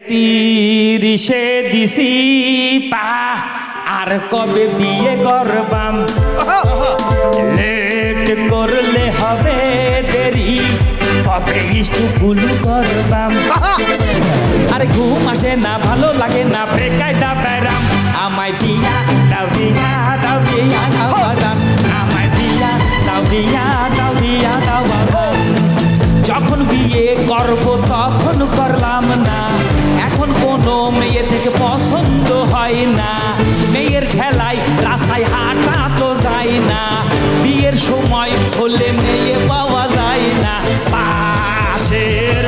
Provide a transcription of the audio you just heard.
তিরিশে দিছি পা আর কবে বিয়ে করবাম লেট করলে হবে দেরি কবে স্কুল করবাম আর ঘুম আসে না ভালো লাগে না বেকায়দা ব্যারাম আমায় বিয়া দাও বিয়া দাও বিয়া দাও বাজান আমায় বিয়া দাও বিয়া দাও বিয়া দাও বাজান যখন বিয়ে করব তখন করলাম না এখন কোনো মেয়ে থেকে পছন্দ হয় না মেয়ের ঠেলায় রাস্তায় হাঁটা তো যায় না বিয়ের সময় হলে মেয়ে পাওয়া যায় না পাশের